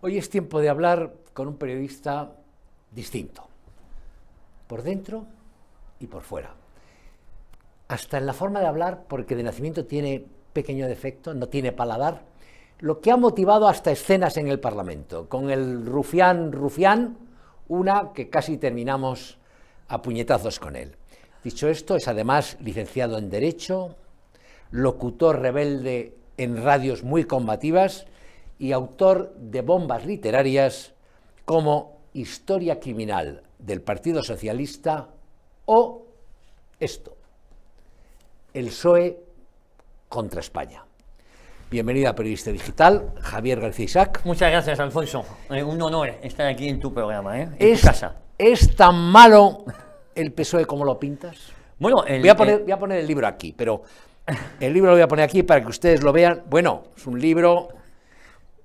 Hoy es tiempo de hablar con un periodista distinto, por dentro y por fuera. Hasta en la forma de hablar, porque de nacimiento tiene pequeño defecto, no tiene paladar, lo que ha motivado hasta escenas en el Parlamento, con el rufián, una que casi terminamos a puñetazos con él. Dicho esto, es además licenciado en Derecho, locutor rebelde en radios muy combativas y autor de bombas literarias como Historia criminal del Partido Socialista o esto, el PSOE contra España. Bienvenido a Periodista Digital, Javier García Isaac. Muchas gracias, Alfonso. Un honor estar aquí en tu programa, en tu casa. ¿Es tan malo el PSOE como lo pintas? Bueno, voy a poner el libro aquí, pero el libro lo voy a poner aquí para que ustedes lo vean. Bueno, es un libro...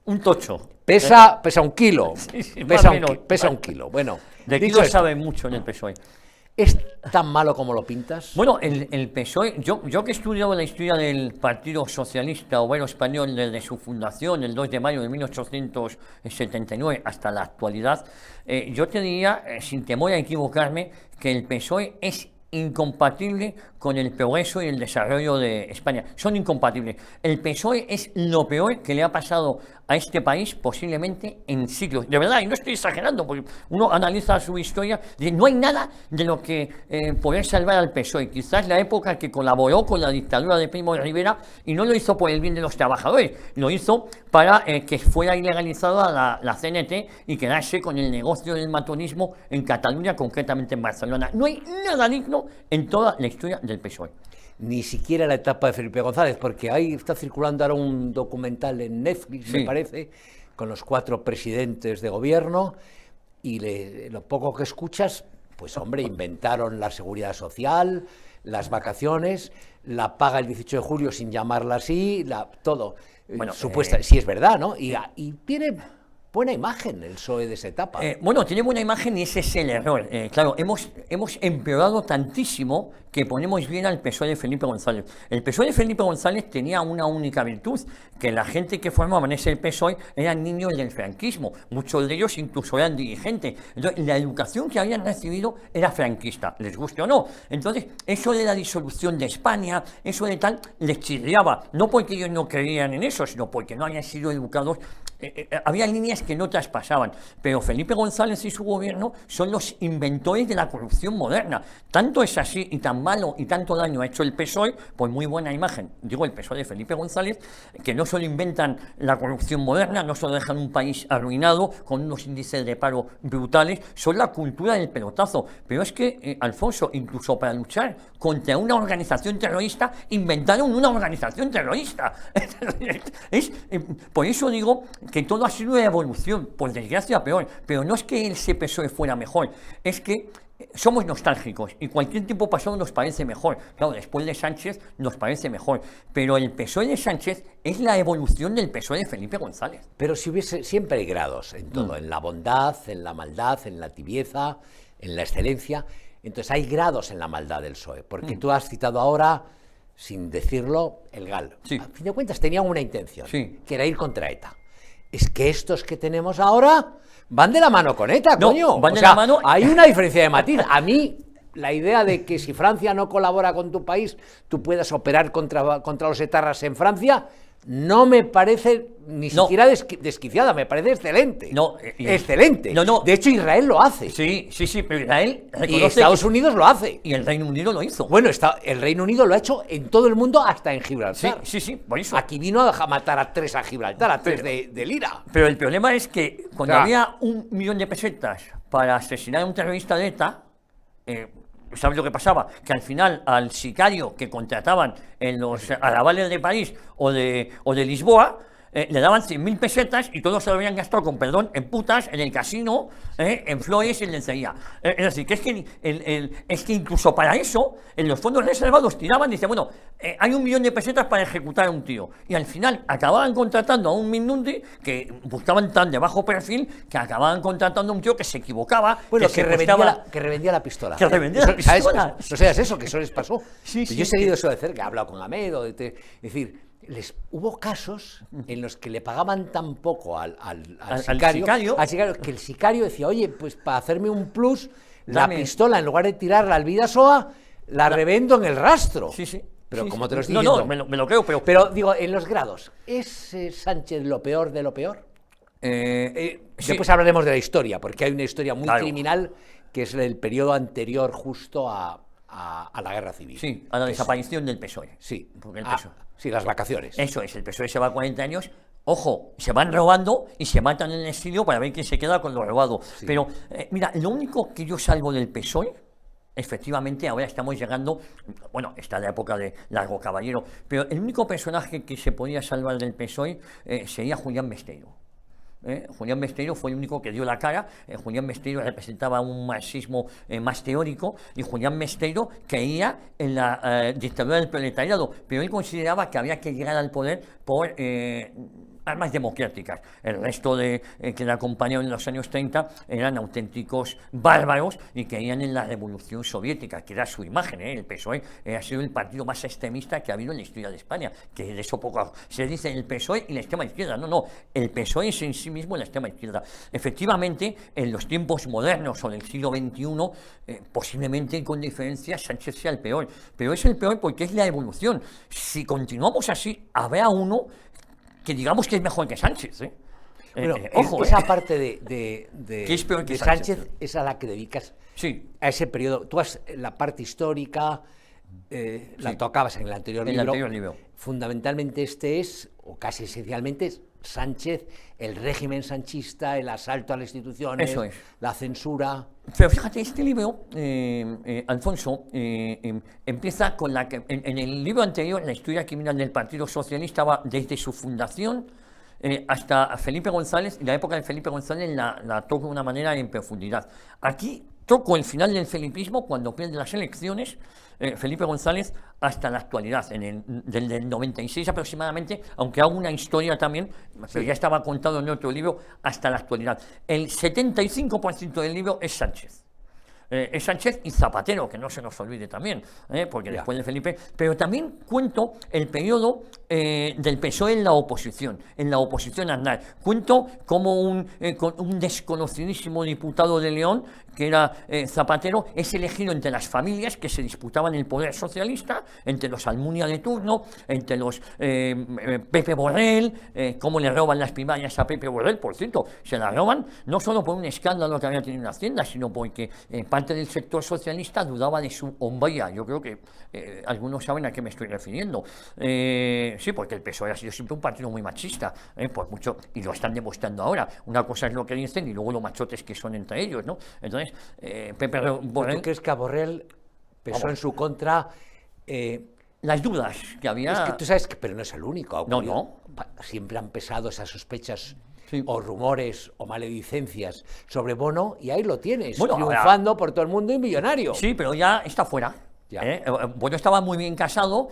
Un tocho. Pesa un kilo. Sí, pesa un kilo. Bueno, de kilos sabe mucho en el PSOE. ¿Es tan malo como lo pintas? Bueno, el PSOE, yo que he estudiado la historia del Partido Socialista Obrero Español desde su fundación, el 2 de mayo de 1879, hasta la actualidad, yo te diría, sin temor a equivocarme, que el PSOE es incompatible con el progreso y el desarrollo de España. Son incompatibles. El PSOE es lo peor que le ha pasado a este país posiblemente en siglos. De verdad, y no estoy exagerando, porque uno analiza su historia y no hay nada de lo que poder salvar al PSOE. Quizás la época que colaboró con la dictadura de Primo de Rivera y no lo hizo por el bien de los trabajadores, lo hizo para que fuera ilegalizada la CNT y quedarse con el negocio del matonismo en Cataluña, concretamente en Barcelona. No hay nada digno en toda la historia del PSOE. Ni siquiera la etapa de Felipe González, porque ahí está circulando ahora un documental en Netflix, sí, me parece, con los 4 presidentes de gobierno, y lo poco que escuchas, pues hombre, inventaron la seguridad social, las vacaciones, la paga el 18 de julio sin llamarla así, todo. Bueno, supuesta, sí es verdad, ¿no? Y tiene buena imagen el PSOE de esa etapa. Bueno, tiene buena imagen y ese es el error. Claro, hemos empeorado tantísimo que ponemos bien al PSOE de Felipe González. El PSOE de Felipe González tenía una única virtud, que la gente que formaba en ese PSOE eran niños del franquismo. Muchos de ellos incluso eran dirigentes. Entonces, la educación que habían recibido era franquista, les guste o no. Entonces, eso de la disolución de España, eso de tal, les chirriaba. No porque ellos no creían en eso, sino porque no habían sido educados. Había líneas que no traspasaban, pero Felipe González y su gobierno son los inventores de la corrupción moderna. Tanto es así y tan malo y tanto daño ha hecho el PSOE, pues muy buena imagen, digo el PSOE de Felipe González, que no solo inventan la corrupción moderna, no solo dejan un país arruinado con unos índices de paro brutales, son la cultura del pelotazo. Pero es que, Alfonso, incluso para luchar contra una organización terrorista, inventaron una organización terrorista. Por eso digo que todo ha sido una evolución, por desgracia peor, pero no es que ese PSOE fuera mejor, es que somos nostálgicos y cualquier tiempo pasado nos parece mejor. Claro, después de Sánchez nos parece mejor, pero el PSOE de Sánchez es la evolución del PSOE de Felipe González. Pero si hubiese, siempre hay grados en todo, en la bondad, en la maldad, en la tibieza, en la excelencia. Entonces hay grados en la maldad del PSOE, porque tú has citado ahora, sin decirlo, el GAL. Sí. A fin de cuentas tenían una intención, sí, que era ir contra ETA. Es que estos que tenemos ahora van de la mano con ETA, no, coño. Van de la mano. Hay una diferencia de matiz. A mí, la idea de que si Francia no colabora con tu país, tú puedas operar contra los etarras en Francia, no me parece ni siquiera desquiciada, me parece excelente. No, excelente. No. De hecho, Israel lo hace. Sí, pero Israel reconoce y Estados Unidos lo hace. Y el Reino Unido lo hizo. Bueno, el Reino Unido lo ha hecho en todo el mundo, hasta en Gibraltar. Sí, por eso. Aquí vino a matar a 3 a Gibraltar, a 3 de Lira. Pero el problema es que cuando había 1 millón de pesetas para asesinar a un terrorista de ETA, ¿sabes lo que pasaba? Que al final al sicario que contrataban en los arrabales de París o de Lisboa, le daban 100.000 pesetas y todos se lo habían gastado, con perdón, en putas, en el casino, en flores y en lencería. Es decir, que es que incluso para eso, en los fondos reservados tiraban y decían, bueno, hay 1 millón de pesetas para ejecutar a un tío. Y al final acababan contratando a un Mindundi que buscaban tan de bajo perfil que acababan contratando a un tío que se equivocaba. Bueno, que revendía la pistola. Que revendía la pistola. No seas eso, que eso les pasó. Sí, yo he seguido eso de cerca, he hablado con Amedo, es decir, Hubo casos en los que le pagaban tan poco al sicario que el sicario decía, oye, pues para hacerme un plus, Dame. la pistola, en lugar de tirarla al Vidasoa, la revendo en el rastro. Sí, sí. Pero Sí, como sí. te lo estoy No, diciendo. no, me lo creo, pero... Pero digo, en los grados, ¿es Sánchez lo peor de lo peor? sí. Después hablaremos de la historia, porque hay una historia muy Claro. criminal que es el periodo anterior justo a la guerra civil. Sí, a la Que es- desaparición del PSOE. Sí, Porque el Ah, PSOE. sí, las vacaciones. Eso es, el PSOE se va 40 años. Ojo, se van robando y se matan en el exilio para ver quién se queda con lo robado. Sí. Pero, mira, lo único que yo salvo del PSOE, efectivamente, ahora estamos llegando, bueno, está la época de Largo Caballero, pero el único personaje que se podía salvar del PSOE sería Julián Besteiro. Julián Besteiro fue el único que dio la cara. Julián Besteiro representaba un marxismo más teórico y Julián Besteiro creía en la dictadura del proletariado, pero él consideraba que había que llegar al poder por armas democráticas. El resto de que le acompañaron en los años 30 eran auténticos bárbaros y creían en la revolución soviética, que era su imagen. El PSOE ha sido el partido más extremista que ha habido en la historia de España, que de eso poco se dice el PSOE y la extrema izquierda. No, no, el PSOE es en sí mismo la extrema izquierda. Efectivamente, en los tiempos modernos o del siglo XXI, posiblemente con diferencia Sánchez sea el peor, pero es el peor porque es la evolución. Si continuamos así, habrá uno que digamos que es mejor que Sánchez. Bueno, Ojo, esa parte de ¿Qué es peor que de Sánchez? Sánchez es a la que dedicas Sí, a ese periodo. Tú has la parte histórica, la Sí. tocabas en el anterior En el libro. anterior libro. Fundamentalmente este es, o casi esencialmente es, Sánchez, el régimen sanchista, el asalto a las instituciones, Eso es. la censura. pero fíjate, este libro, Alfonso, empieza con la que en el libro anterior, la historia criminal del Partido Socialista va desde su fundación hasta Felipe González, y la época de Felipe González la toco de una manera en profundidad. Aquí toco el final del felipismo cuando pierde las elecciones, Felipe González, hasta la actualidad, desde el 96 aproximadamente, aunque hago una historia también, pero ya estaba contado en otro libro, hasta la actualidad. El 75% del libro es Sánchez. Es Sánchez y Zapatero, que no se nos olvide también, porque Ya. después de Felipe, pero también cuento el periodo del PSOE en la oposición Aznar. Cuento como con un desconocidísimo diputado de León, que era Zapatero, es elegido entre las familias que se disputaban el poder socialista, entre los Almunia de turno, entre los Pepe Borrell, cómo le roban las primarias a Pepe Borrell, por cierto, se la roban no solo por un escándalo que había tenido en Hacienda, sino porque parte del sector socialista dudaba de su hombría. Yo creo que algunos saben a qué me estoy refiriendo. Sí, porque el PSOE ha sido siempre un partido muy machista, por mucho, y lo están demostrando ahora. Una cosa es lo que dicen y luego los machotes que son entre ellos, ¿no? Entonces, Pepe Borrell, ¿Tú crees que a Borrell pesó Vamos. en su contra? las dudas que había... Es que tú sabes que, pero no es el único. ha No, ocurrido. no. Siempre han pesado esas sospechas Sí. o rumores o maledicencias sobre Bono y ahí lo tienes, Bueno, ahora- triunfando por todo el mundo y millonario. Sí, pero ya está fuera. Ya. Bueno, estaba muy bien casado,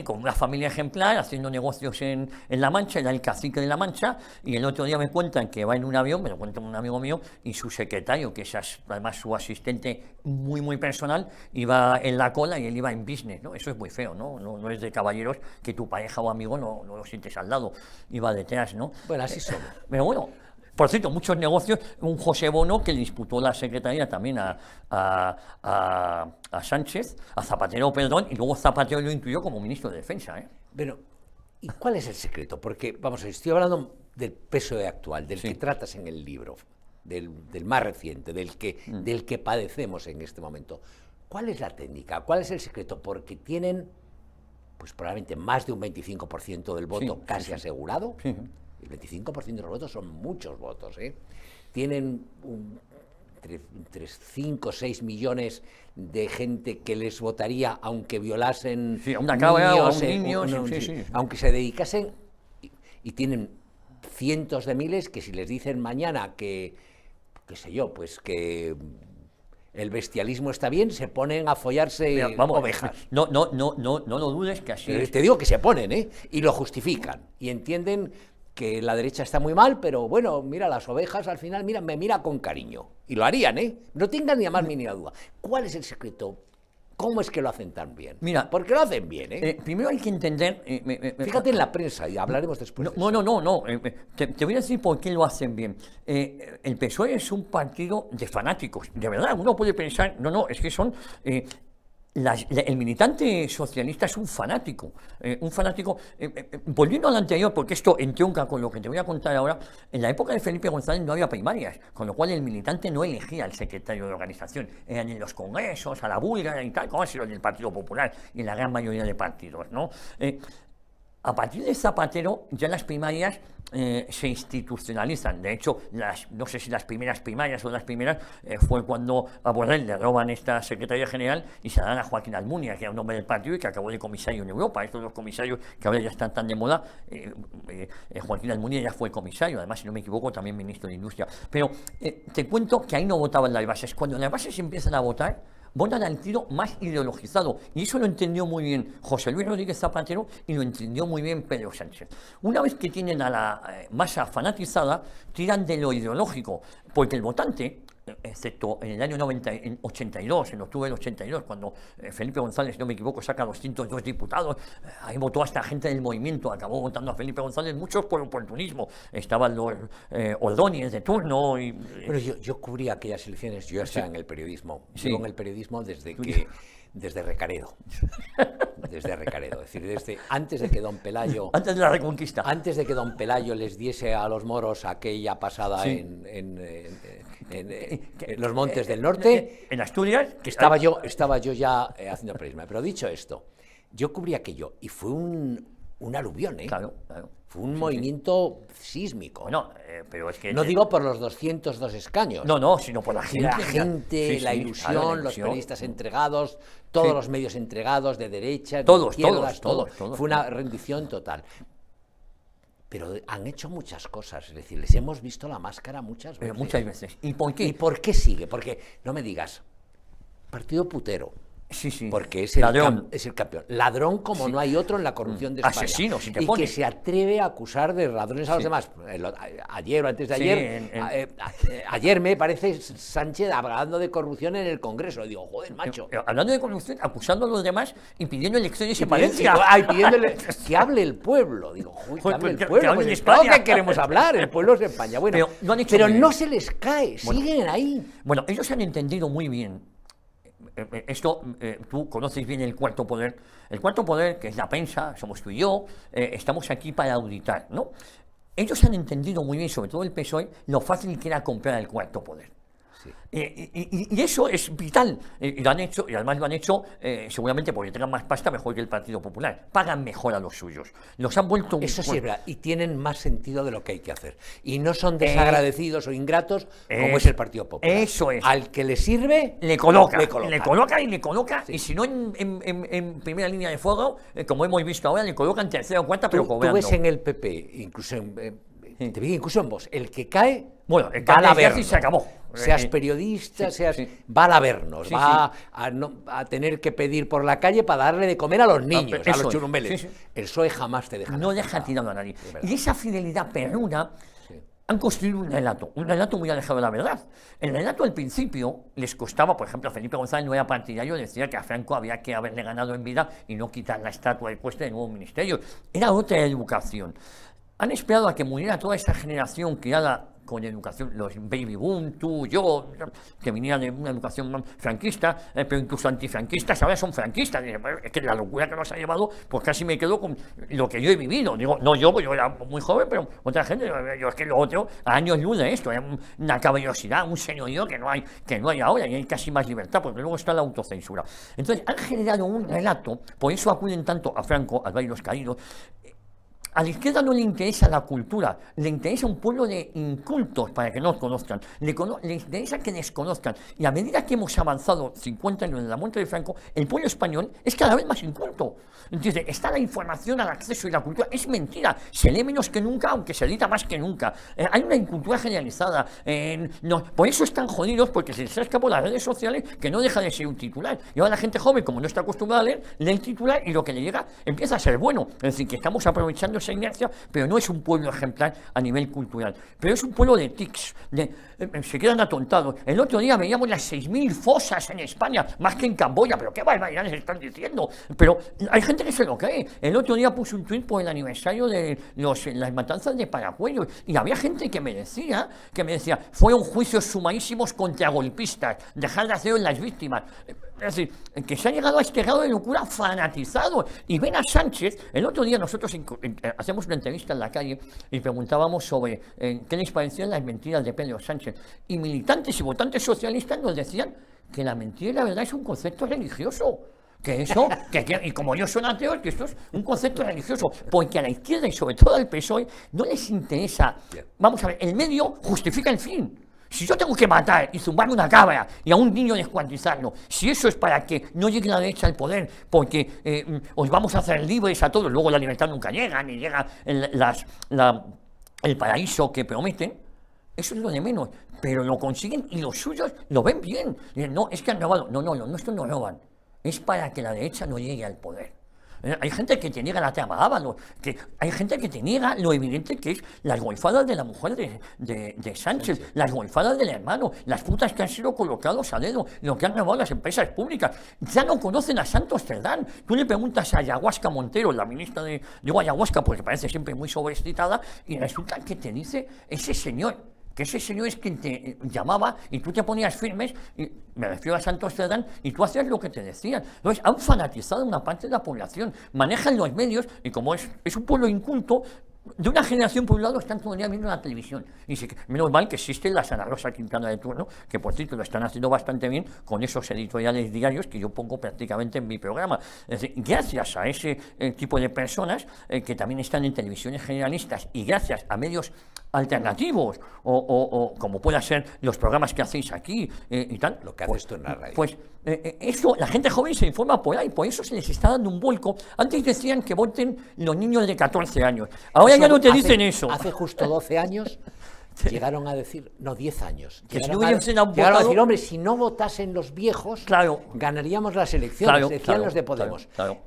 con una familia ejemplar, haciendo negocios en La Mancha, era el cacique de La Mancha, y el otro día me cuentan que va en un avión, me lo cuenta un amigo mío, y su secretario, que es además su asistente muy, muy personal, iba en la cola y él iba en business, ¿no? Eso es muy feo, ¿no? No es de caballeros que tu pareja o amigo no lo sientes al lado, iba detrás, ¿no? Bueno, así somos. Pero bueno, por cierto, muchos negocios, un José Bono que le disputó la secretaría también a Sánchez, a Zapatero, perdón, y luego Zapatero lo incluyó como ministro de Defensa. Bueno, ¿y cuál es el secreto? Porque, vamos a ver, estoy hablando del PSOE actual, del Sí. que tratas en el libro, del más reciente, del que padecemos en este momento. ¿Cuál es la técnica? ¿Cuál es el secreto? Porque tienen, pues probablemente más de un 25% del voto Sí, casi sí. asegurado. Sí. El 25% de los votos son muchos votos, ¿eh? Tienen entre 5 o 6 millones de gente que les votaría aunque violasen Sí, a una cabra o a un niños, niño, sí, sí. aunque se dedicasen, y tienen cientos de miles que si les dicen mañana que, qué sé yo, pues que el bestialismo está bien, se ponen a follarse Mira, vamos, ovejas. no lo dudes que así es. Te digo que se ponen, ¿eh? Y lo justifican. Y entienden que la derecha está muy mal, pero bueno, mira, las ovejas al final, mira, me mira con cariño. Y lo harían, ¿eh? No tengan ni la más mínima duda. ¿Cuál es el secreto ¿Cómo es que lo hacen tan bien? Mira, porque lo hacen bien, ¿eh? Primero hay que entender... Fíjate en la prensa, y hablaremos después. No. Te voy a decir por qué lo hacen bien. El PSOE es un partido de fanáticos, de verdad. Uno puede pensar, es que son... el militante socialista es un fanático. Volviendo al anterior, porque esto entronca con lo que te voy a contar ahora, en la época de Felipe González no había primarias, con lo cual el militante no elegía al secretario de organización. Eran en los congresos, a la búlgara y tal, como ha sido en el Partido Popular y en la gran mayoría de partidos, ¿no? A partir de Zapatero, ya las primarias se institucionalizan. De hecho, no sé si las primeras primarias o las primeras fue cuando a Borrell le roban esta secretaria general y se la dan a Joaquín Almunia, que era un hombre del partido y que acabó de comisario en Europa. Estos dos comisarios que ahora ya están tan de moda, Joaquín Almunia ya fue comisario, además, si no me equivoco, también ministro de Industria. Pero te cuento que ahí no votaban las bases. Cuando las bases empiezan a votar, votan al tiro más ideologizado. Y eso lo entendió muy bien José Luis Rodríguez Zapatero y lo entendió muy bien Pedro Sánchez. Una vez que tienen a la masa fanatizada, tiran de lo ideológico, porque el votante, excepto en el año 82, en octubre del 82, cuando Felipe González, si no me equivoco, saca 202 diputados, ahí votó hasta gente del movimiento, acabó votando a Felipe González, muchos por oportunismo. Estaban los Ordóñez de turno. Bueno, yo cubrí aquellas elecciones, yo ya estaba en el periodismo, en el periodismo desde Recaredo. Desde Recaredo, es decir, antes de que don Pelayo... Antes de la Reconquista. Antes de que don Pelayo les diese a los moros aquella pasada en los Montes del Norte. En Asturias. Que estaba yo ya haciendo periodismo. Pero dicho esto, yo cubrí aquello y fue un aluvión, ¿eh? Claro. Fue un movimiento sísmico. Bueno, pero es que... No digo por los 202 escaños. No, sino por la gente. La gente, la ilusión, los periodistas entregados, todos los medios entregados, de derecha, de izquierdas, todo. Fue una rendición total. Pero han hecho muchas cosas, es decir, les hemos visto la máscara muchas veces. Muchas veces. ¿Y por qué? ¿Y por qué sigue? Porque, no me digas, partido putero. Sí. Porque es Ladrón. Es el campeón. Ladrón como no hay otro en la corrupción de España. Asesino, si te y pones. Que se atreve a acusar de ladrones a los demás. Ayer o antes de ayer, ayer me parece Sánchez hablando de corrupción en el Congreso. Y digo, joder, macho. Hablando de corrupción, acusando a los demás y pidiendo elecciones en Valencia. Pidiéndole que hable el pueblo. Digo, joder, que hable el pueblo. Que hable España. Claro que queremos hablar, el pueblo es de España. Bueno, pero no se les cae, siguen ahí. Bueno, ellos han entendido muy bien. Esto, tú conoces bien el cuarto poder. El cuarto poder, que es la prensa, somos tú y yo, estamos aquí para auditar, ¿no? Ellos han entendido muy bien, sobre todo el PSOE, lo fácil que era comprar el cuarto poder. Sí. Y eso es vital. Y lo han hecho, y además lo han hecho seguramente porque tengan más pasta mejor que el Partido Popular. Pagan mejor a los suyos. Los han vuelto... Eso sí es verdad. Y tienen más sentido de lo que hay que hacer. Y no son desagradecidos o ingratos como es el Partido Popular. Eso es. Al que le sirve, le coloca. Sí. Y si no en primera línea de fuego, como hemos visto ahora, le colocan tercera o cuarta, pero cobrando. Tú ves en el PP, incluso te digo, incluso en vos, el que cae, bueno, el va a vernos. Y se acabó. Seas periodista, va a vernos, va a tener que pedir por la calle para darle de comer a los niños, a los churumbeles. El PSOE jamás te deja. No deja tirado a nadie. Y esa fidelidad perruna han construido un relato muy alejado de la verdad. El relato al principio les costaba, por ejemplo, a Felipe González no era partidario, decía que a Franco había que haberle ganado en vida y no quitar la estatua del puesto del nuevo ministerio. Era otra educación. Han esperado a que muriera toda esa generación criada con educación, los baby boom, tú, yo, que venían de una educación franquista, pero incluso antifranquistas, ahora son franquistas. Es que la locura que nos ha llevado, pues casi me quedo con lo que yo he vivido. Digo, no yo, pues yo era muy joven, pero otra gente, yo es que lo otro, a años luz de esto, una caballerosidad, un señorío que no hay ahora, y hay casi más libertad, porque luego está la autocensura. Entonces, han generado un relato, por eso acuden tanto a Franco, al Valle de los Caídos. A la izquierda no le interesa la cultura, le interesa un pueblo de incultos para que nos conozcan, le interesa que desconozcan. Y a medida que hemos avanzado 50 años en la muerte de Franco, el pueblo español es cada vez más inculto. Entonces, está la información al acceso y la cultura. Es mentira, se lee menos que nunca, aunque se edita más que nunca. Hay una incultura generalizada. Por eso están jodidos, porque se les escapó las redes sociales, que no deja de ser un titular. Y ahora la gente joven, como no está acostumbrada a leer, lee el titular y lo que le llega empieza a ser bueno. Es decir, que estamos aprovechando esa inercia, pero no es un pueblo ejemplar a nivel cultural. Pero es un pueblo de tics, se quedan atontados. El otro día veíamos las 6.000 fosas en España, más que en Camboya, pero qué barbaridades están diciendo. Pero hay gente que se lo cree. El otro día puse un tuit por el aniversario de las matanzas de Paracuellos, y había gente que me decía, fueron juicios sumarísimos contra golpistas, dejar de hacerlo en las víctimas. Es decir, que se ha llegado a este grado de locura fanatizado. Y ven a Sánchez, el otro día nosotros hacemos una entrevista en la calle y preguntábamos sobre qué les parecían las mentiras de Pedro Sánchez. Y militantes y votantes socialistas nos decían que la mentira y la verdad es un concepto religioso. Que eso, y como yo soy ateo, que esto es un concepto religioso, porque a la izquierda y sobre todo al PSOE no les interesa. Vamos a ver, el medio justifica el fin. Si yo tengo que matar y zumbarme una cabra y a un niño descuartizarlo, si eso es para que no llegue la derecha al poder, porque os vamos a hacer libres a todos, luego la libertad nunca llega, ni llega el paraíso que prometen, eso es lo de menos, pero lo consiguen y los suyos lo ven bien. Dicen, no, es que han robado. No, esto no roban. Es para que la derecha no llegue al poder. Hay gente que te niega la trama Ábalos, hay gente que te niega lo evidente que es las golfadas de la mujer de Sánchez, las golfadas del hermano, las putas que han sido colocados a dedo, lo que han robado las empresas públicas. Ya no conocen a Santos Cerdán. Tú le preguntas a Ayahuasca Montero, la ministra digo Ayahuasca porque parece siempre muy sobreexcitada, y resulta que te dice ese señor, que ese señor es quien te llamaba y tú te ponías firmes, y me refiero a Santos Cerdán, y tú hacías lo que te decían. Entonces, han fanatizado una parte de la población, manejan los medios, y como es un pueblo inculto, de una generación por un lado están todo el día viendo la televisión. Y menos mal que existe la Ana Rosa Quintana de turno, que por cierto lo están haciendo bastante bien con esos editoriales diarios que yo pongo prácticamente en mi programa. Es decir, gracias a ese tipo de personas que también están en televisiones generalistas y gracias a medios alternativos o como puedan ser los programas que hacéis aquí y tal. Lo que haces tú en la radio. Pues eso, la gente joven se informa por ahí, por eso se les está dando un vuelco. Antes decían que voten los niños de 14 años. Ahora Eso ya no te dicen eso. Hace justo 12 años llegaron a decir, no, 10 años. Que si Llegaron no hubiesen votado, a decir, hombre, si no votasen los viejos, claro, ganaríamos las elecciones, decían los de Podemos. Claro.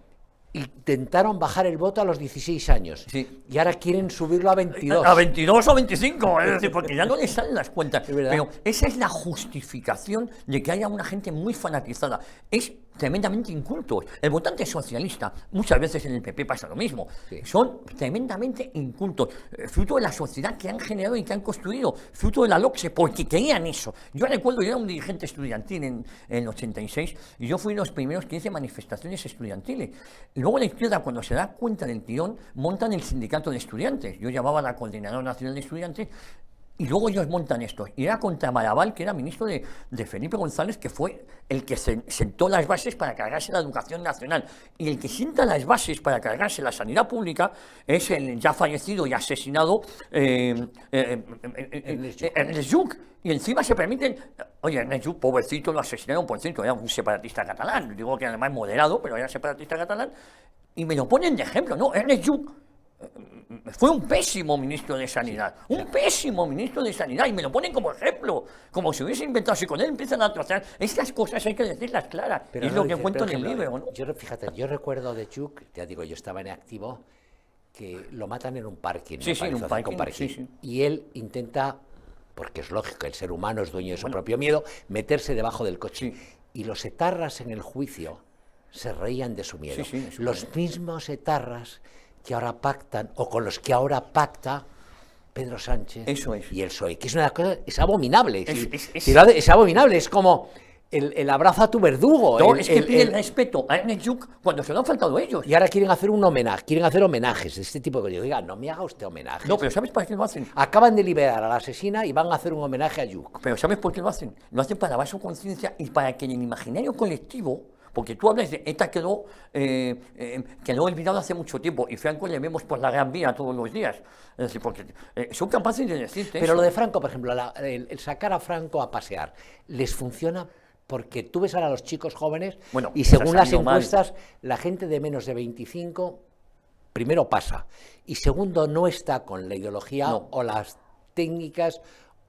Intentaron bajar el voto a los 16 años. Sí. Y ahora quieren subirlo a 22. A 22 o 25, es decir, porque ya no les salen las cuentas. Es verdad. Pero esa es la justificación de que haya una gente muy fanatizada. Es tremendamente incultos. El votante socialista, muchas veces en el PP pasa lo mismo, Sí. son tremendamente incultos, fruto de la sociedad que han generado y que han construido, fruto de la LOCSE, porque querían eso. Yo recuerdo, yo era un dirigente estudiantil en el 86, y yo fui de los primeros que hice manifestaciones estudiantiles. Y luego la izquierda, cuando se da cuenta del tirón, montan el sindicato de estudiantes. Yo llamaba a la Coordinadora Nacional de Estudiantes, y luego ellos montan esto. Y era contra Marabal, que era ministro de Felipe González, que fue el que sentó las bases para cargarse la educación nacional. Y el que sienta las bases para cargarse la sanidad pública es el ya fallecido y asesinado Ernest Lluch. Y encima se permiten... Oye, Ernest Lluch, pobrecito, lo asesinaron, por cierto, era un separatista catalán. Digo que además moderado, pero era separatista catalán. Y me lo ponen de ejemplo. No, Ernest Lluch fue un pésimo ministro de Sanidad, un pésimo ministro de Sanidad, y me lo ponen como ejemplo, como si hubiese inventado. Si con él empiezan a trozar, estas cosas hay que decirlas claras, Pero es no lo que dice, cuento por en el ejemplo, libro, ¿no? Fíjate, yo recuerdo de Lluch, ya digo, yo estaba en activo, que lo matan en un parking. Sí, en un parking, sí. Y él intenta, porque es lógico, el ser humano es dueño de su propio miedo, meterse debajo del coche. Sí. Y los etarras en el juicio se reían de su miedo. Los mismos etarras que ahora pactan, o con los que ahora pacta Pedro Sánchez y el PSOE, que es una cosa, es abominable. Es abominable, es como el abrazo a tu verdugo. No, es que piden respeto a Ernest Lluch cuando se lo han faltado ellos. Y ahora quieren hacer un homenaje, quieren hacer homenajes de este tipo de cosas. Diga, no me haga usted homenaje. No, pero ¿sabes para qué lo hacen? Acaban de liberar a la asesina y van a hacer un homenaje a Lluch. Pero ¿sabes por qué lo hacen? Lo hacen para lavar su conciencia y para que en el imaginario colectivo, porque tú hablas de ETA quedó olvidado hace mucho tiempo, y Franco le vemos por la Gran Vía todos los días. Es decir, porque son capaces de decirte Pero eso. lo de Franco, por ejemplo, el sacar a Franco a pasear, ¿les funciona? Porque tú ves ahora a los chicos jóvenes y según las encuestas, la gente de menos de 25, primero pasa, y segundo no está con la ideología o las técnicas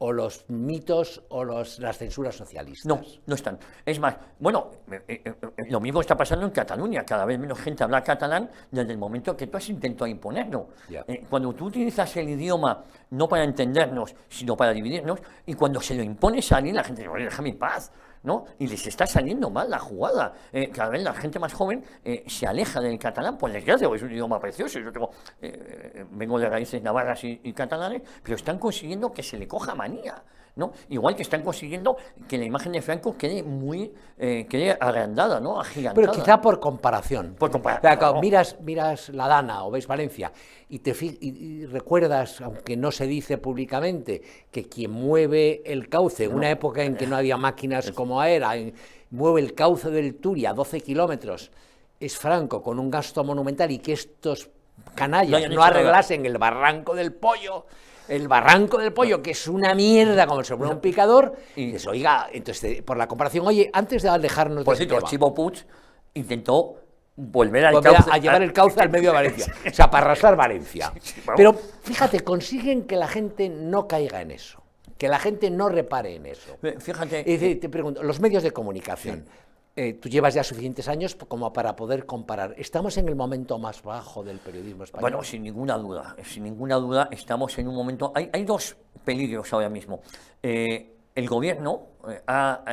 o los mitos o las censuras socialistas. No, no están. Es más, bueno, lo mismo está pasando en Cataluña. Cada vez menos gente habla catalán desde el momento que tú has intentado imponerlo. Ya. Cuando tú utilizas el idioma no para entendernos, sino para dividirnos, y cuando se lo impones a alguien, la gente dice, oye, déjame en paz, ¿no? Y les está saliendo mal la jugada. Cada vez la gente más joven se aleja del catalán, por desgracia, porque es un idioma precioso. Yo vengo de raíces navarras y catalanes, pero están consiguiendo que se le coja manía, ¿no? Igual que están consiguiendo que la imagen de Franco quede quede agrandada, ¿no? Agigantada. Pero quizá por comparación. Por comparación. O sea, cuando miras La Dana o ves Valencia y recuerdas, aunque no se dice públicamente, que quien mueve el cauce, en una época en que no había máquinas como ahora, mueve el cauce del Turia 12 kilómetros, es Franco con un gasto monumental, y que estos canallas no arreglasen el barranco del Pollo. El barranco del Pollo, que es una mierda como sobre un picador, y dices, oiga, entonces, por la comparación, oye, antes de alejarnos Por de cierto, Chimo Puig intentó volver a llevar el cauce al medio de Valencia, o sea, para arrasar Valencia. Pero fíjate, consiguen que la gente no caiga en eso, que la gente no repare en eso. Fíjate. Es decir, te pregunto, los medios de comunicación, tú llevas ya suficientes años como para poder comparar. ¿Estamos en el momento más bajo del periodismo español? Bueno, sin ninguna duda, estamos en un momento. Hay dos peligros ahora mismo. El gobierno ha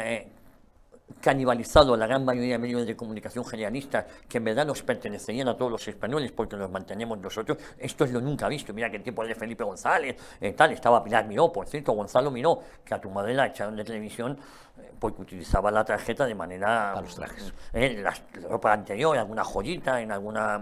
canibalizado a la gran mayoría de medios de comunicación generalistas, que en verdad nos pertenecerían a todos los españoles porque los mantenemos nosotros. Esto es lo nunca visto. Mira que en tiempo de Felipe González, estaba Pilar Miró, por cierto, Gonzalo Miró, que a tu madre la echaron de televisión porque utilizaba la tarjeta de manera... Para los trajes. La ropa anterior, alguna joyita, en alguna...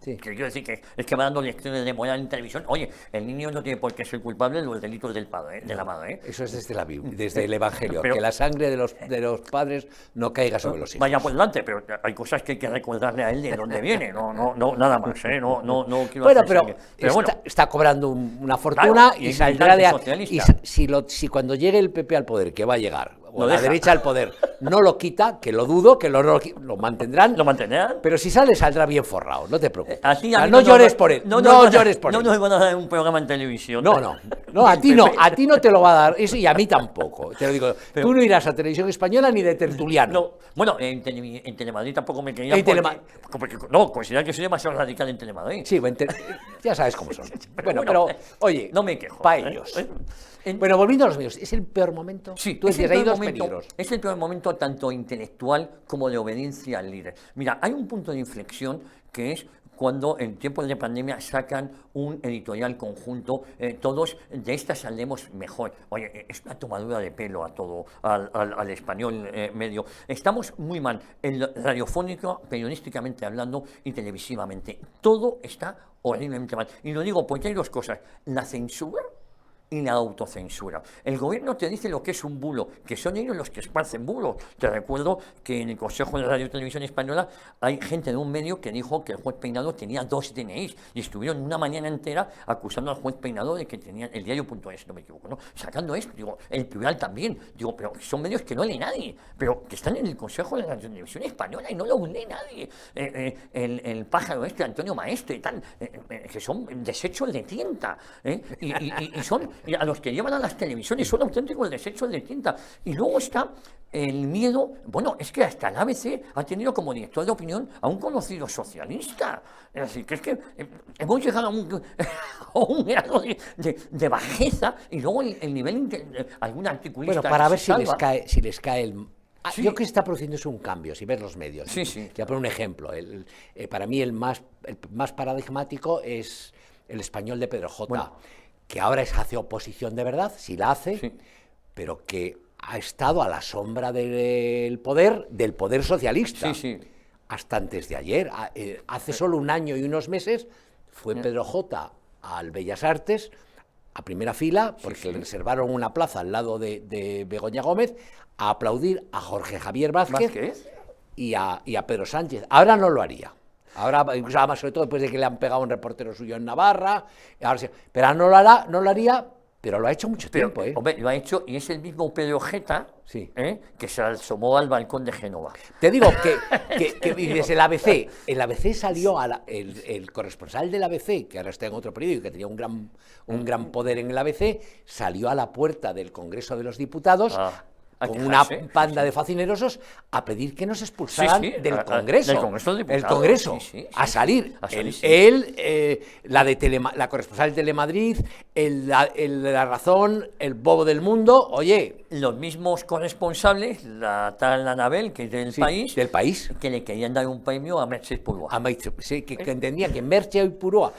Sí. Que quiero decir que es que va dando lecciones de moral en televisión. Oye, el niño no tiene por qué ser culpable de los delitos del padre, de la madre. Eso es desde la Biblia, desde el Evangelio, pero, que la sangre de los padres no caiga sobre los hijos. Vaya por delante, pero hay cosas que hay que recordarle a él de dónde viene, no, nada más, no quiero bueno, hacer pero está cobrando una fortuna, claro, y saldrá de... Si cuando llegue el PP al poder, que va a llegar, o la derecha al poder, no lo quita, que lo dudo, que lo mantendrán. Lo mantendrán. Pero si saldrá bien forrado, no te preocupes. No llores por él. No llores por él. No nos van a dar un programa en televisión. No, a ti no te lo va a dar, eso, y a mí tampoco. Te lo digo, pero, tú no irás a Televisión Española ni de tertuliano. No, bueno, en Telemadrid tampoco me querían. Porque consideran que soy demasiado radical en Telemadrid. Sí, ya sabes cómo son. Pero oye, no me quejo. Para ellos. Bueno, volviendo a los medios, ¿es el peor momento? Sí, tú decías, hay dos peligros. Es el peor momento tanto intelectual como de obediencia al líder. Mira, hay un punto de inflexión que es cuando en tiempos de pandemia sacan un editorial conjunto, todos de esta saldremos mejor. Oye, es una tomadura de pelo a todo, al español medio. Estamos muy mal, en radiofónico, periodísticamente hablando y televisivamente. Todo está horriblemente mal. Y lo digo porque hay dos cosas, la censura y la autocensura. El gobierno te dice lo que es un bulo, que son ellos los que esparcen bulos. Te recuerdo que en el Consejo de Radio y Televisión Española hay gente de un medio que dijo que el juez Peinado tenía 2 DNIs y estuvieron una mañana entera acusando al juez Peinado de que tenía el diario.es, no me equivoco, ¿no? Sacando esto, digo, el Plural también, digo, pero son medios que no lee nadie, pero que están en el Consejo de Radio y Televisión Española y no lo lee nadie. El pájaro Antonio Maestre y tal, que son desechos de tinta, y son a los que llevan a las televisiones, son auténticos desechos de tinta. Y luego está el miedo, bueno, es que hasta el ABC ha tenido como director de opinión a un conocido socialista. Es decir, que es que hemos llegado a un grado de bajeza, y luego el nivel, algún articulista... Bueno, para ver si les cae el... Sí. Yo creo que está produciéndose un cambio, si ves los medios. Sí. Te voy a poner un ejemplo. Para mí el más paradigmático es El Español de Pedro J., bueno, que ahora hace oposición de verdad, sí la hace, sí, pero que ha estado a la sombra del poder socialista, sí. Hasta antes de ayer. Hace solo un año y unos meses fue Pedro J. al Bellas Artes, a primera fila, porque le reservaron una plaza al lado de Begoña Gómez, a aplaudir a Jorge Javier Vázquez y a Pedro Sánchez. Ahora no lo haría. Ahora, incluso sobre todo después de que le han pegado a un reportero suyo en Navarra, ahora sí, pero no lo haría pero lo ha hecho mucho tiempo, ¿eh? Hombre, lo ha hecho y es el mismo Pedro Jeta Sí. que se asomó al balcón de Génova. Te digo que dices, el ABC salió, el corresponsal del ABC, que ahora está en otro periódico, que tenía un gran poder en el ABC, salió a la puerta del Congreso de los Diputados con una panda de facinerosos a pedir que nos expulsaran del Congreso. Del Congreso de Diputados. El Congreso, a salir. La corresponsal de Telemadrid, La Razón, el Bobo del Mundo, oye. Los mismos corresponsables, la tal Anabel, que es del país, que le querían dar un premio a Merche Purúa. Que entendía que Merche Purúa,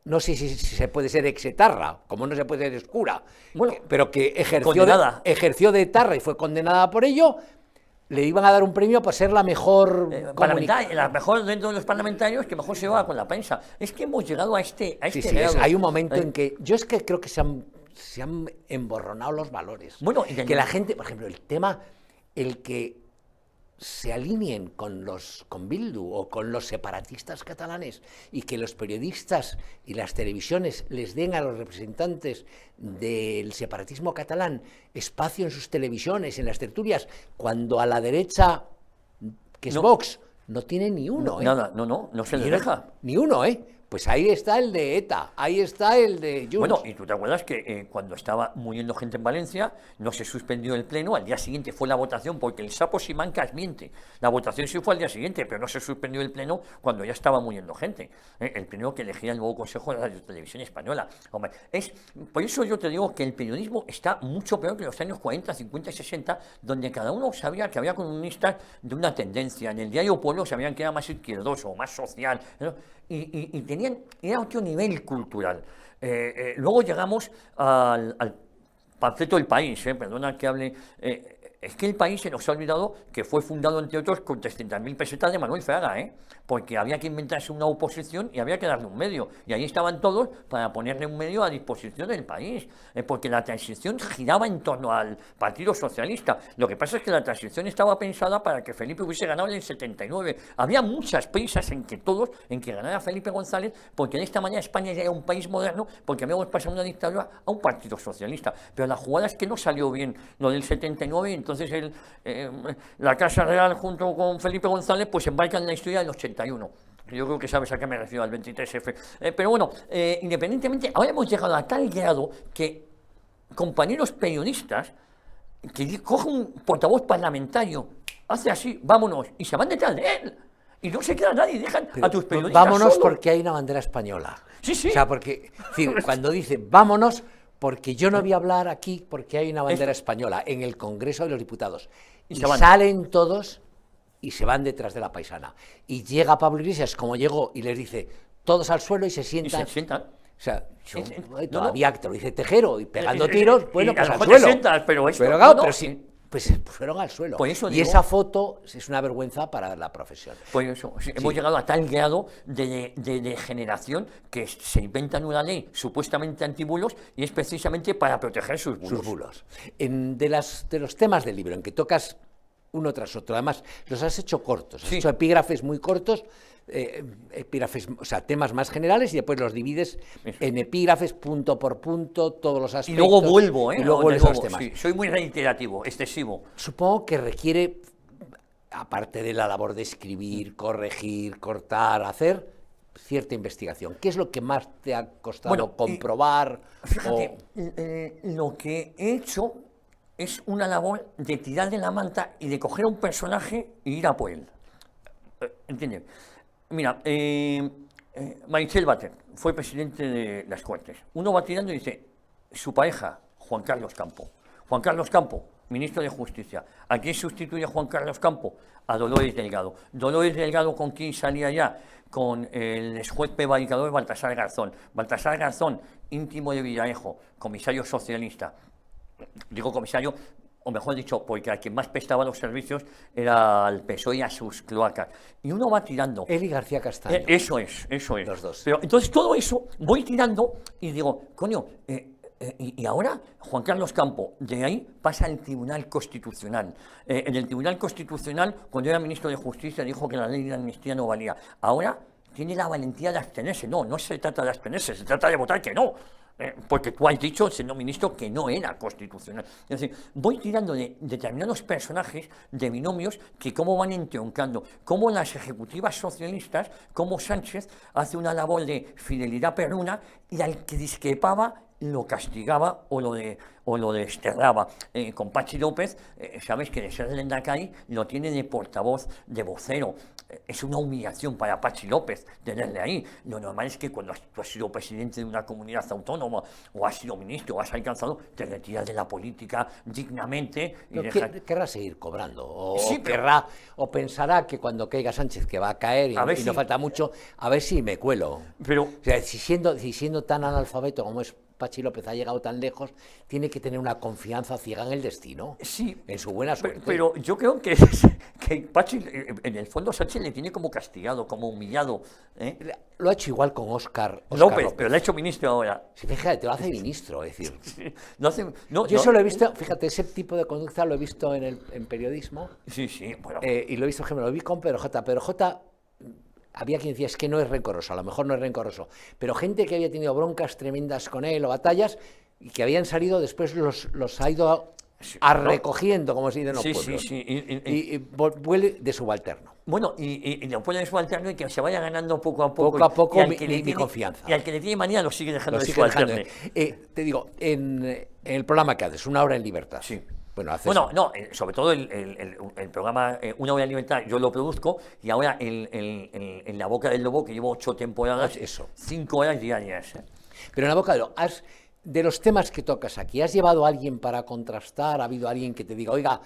no sé si se puede ser exetarra, como no se puede ser escura, bueno, pero que ejerció de etarra y fue condenada por ello, le iban a dar un premio por ser la mejor la mejor dentro de los parlamentarios, que mejor se va con la prensa. Es que hemos llegado a este grado. Hay un momento en que yo es que creo que se han emborronado los valores. Bueno, que la gente, por ejemplo, el que se alineen con Bildu o con los separatistas catalanes y que los periodistas y las televisiones les den a los representantes del separatismo catalán espacio en sus televisiones, en las tertulias, cuando a la derecha, que es Vox, no tiene ni uno. Nada, no se le deja. Ni uno, Pues ahí está el de ETA, ahí está el de Junts. Bueno, y tú te acuerdas que cuando estaba muriendo gente en Valencia, no se suspendió el pleno, al día siguiente fue la votación, porque el sapo Simancas miente. La votación sí fue al día siguiente, pero no se suspendió el pleno cuando ya estaba muriendo gente. El pleno que elegía el nuevo Consejo de Radio Televisión Española. Hombre, por eso yo te digo que el periodismo está mucho peor que los años 40, 50 y 60, donde cada uno sabía que había comunistas de una tendencia. En el diario Pueblo sabían que era más izquierdoso, más social, ¿no? Y era otro nivel cultural. Luego llegamos al panfleto del país, perdona que hable. Es que el país se nos ha olvidado que fue fundado, entre otros, con 300.000 pesetas de Manuel Fraga, porque había que inventarse una oposición y había que darle un medio. Y ahí estaban todos para ponerle un medio a disposición del país, porque la transición giraba en torno al Partido Socialista. Lo que pasa es que la transición estaba pensada para que Felipe hubiese ganado en el 79. Había muchas prisas en que ganara Felipe González, porque de esta manera España ya era un país moderno, porque habíamos pasado una dictadura a un Partido Socialista. Pero la jugada es que no salió bien lo del 79, entonces la Casa Real junto con Felipe González pues embarcan en la historia del 81. Yo creo que sabes a qué me refiero, al 23F. Pero bueno, independientemente, ahora hemos llegado a tal grado que compañeros periodistas que cogen un portavoz parlamentario, hace así, vámonos, y se van detrás de él. Y no se queda nadie, dejan a tus periodistas vámonos solo. Porque hay una bandera española. Sí. O sea, porque cuando dice vámonos, porque yo no voy a hablar aquí porque hay una bandera española en el Congreso de los Diputados. Y salen todos y se van detrás de la paisana. Y llega Pablo Iglesias, como llegó, y les dice, todos al suelo y se sientan. O sea, todavía te lo dice Tejero, y pegando tiros, bueno, pues al suelo. Te sientas, pero sí, pues fueron al suelo. Y esa foto es una vergüenza para la profesión. Pues eso, hemos llegado a tal grado de degeneración que se inventan una ley supuestamente antibulos y es precisamente para proteger sus bulos. De los temas del libro, en que tocas uno tras otro, además los has hecho cortos, has hecho epígrafes muy cortos, o sea, temas más generales, y después los divides en epígrafes, punto por punto, todos los aspectos. Y luego vuelvo, y luego vuelves a los temas. Sí, soy muy reiterativo, excesivo. Supongo que requiere, aparte de la labor de escribir, corregir, cortar, hacer cierta investigación. ¿Qué es lo que más te ha costado comprobar? Fíjate, lo que he hecho es una labor de tirar de la manta y de coger a un personaje y ir a por él. ¿Entiendes? Mira, Marichel Batet fue presidente de las Cortes. Uno va tirando y dice, su pareja, Juan Carlos Campo. Juan Carlos Campo, ministro de Justicia. ¿A quién sustituye Juan Carlos Campo? A Dolores Delgado. Dolores Delgado, ¿con quién salía ya? Con el juez prevaricador Baltasar Garzón. Baltasar Garzón, íntimo de Villarejo, comisario socialista. Digo comisario, o mejor dicho, porque al que más prestaba los servicios era al PSOE y a sus cloacas. Y uno va tirando. Él y García Castaño. Eso es. Los dos. Pero entonces todo eso voy tirando y digo, coño, y ahora Juan Carlos Campo, de ahí pasa al Tribunal Constitucional. En el Tribunal Constitucional, cuando era ministro de Justicia, dijo que la ley de amnistía no valía. Ahora tiene la valentía de abstenerse. No se trata de abstenerse, se trata de votar que no. Porque tú has dicho, siendo ministro, que no era constitucional. Es decir, voy tirando de determinados personajes, de binomios, que cómo van entroncando, cómo las ejecutivas socialistas, cómo Sánchez hace una labor de fidelidad perruna y al que discrepaba lo castigaba o lo desterraba. Con Patxi López, sabes que de ser Lehendakari lo tiene de portavoz, de vocero. Es una humillación para Patxi López tenerle ahí. Lo normal es que cuando tú has sido presidente de una comunidad autónoma o has sido ministro o has alcanzado, te retiras de la política dignamente. Y querrá seguir cobrando o, sí, o pensará que cuando caiga Sánchez, que va a caer y no falta mucho, a ver si me cuelo. Pero, o sea, si siendo tan analfabeto como es Patxi López, ha llegado tan lejos, tiene que tener una confianza ciega en el destino, sí, en su buena suerte. Pero yo creo que Patxi, en el fondo, Sánchez le tiene como castigado, como humillado. Lo ha hecho igual con Óscar López, pero lo ha hecho ministro ahora. Sí, fíjate, te lo hace ministro, es decir. Sí, yo eso lo he visto, fíjate, ese tipo de conducta lo he visto en periodismo. Sí, bueno. Y lo he visto, por ejemplo, lo vi con Pedro J. Pedro J. Había quien decía, es que no es rencoroso, a lo mejor no es rencoroso, pero gente que había tenido broncas tremendas con él o batallas y que habían salido, después los ha ido recogiendo, como se dice en los pueblos. Sí. Y vuelve de subalterno. Bueno, y lo pone de subalterno y que se vaya ganando poco a poco. Poco a poco mi confianza. Y al que le tiene manía lo sigue dejando de subalterno. Te digo, en el programa que haces, Una hora en libertad. Sí. Bueno, sobre todo el programa Una hora en libertad, yo lo produzco y ahora en La boca del lobo, que llevo 8 temporadas, 5 horas diarias. Pero en La boca del lobo, de los temas que tocas aquí, ¿has llevado a alguien para contrastar? ¿Ha habido alguien que te diga, oiga,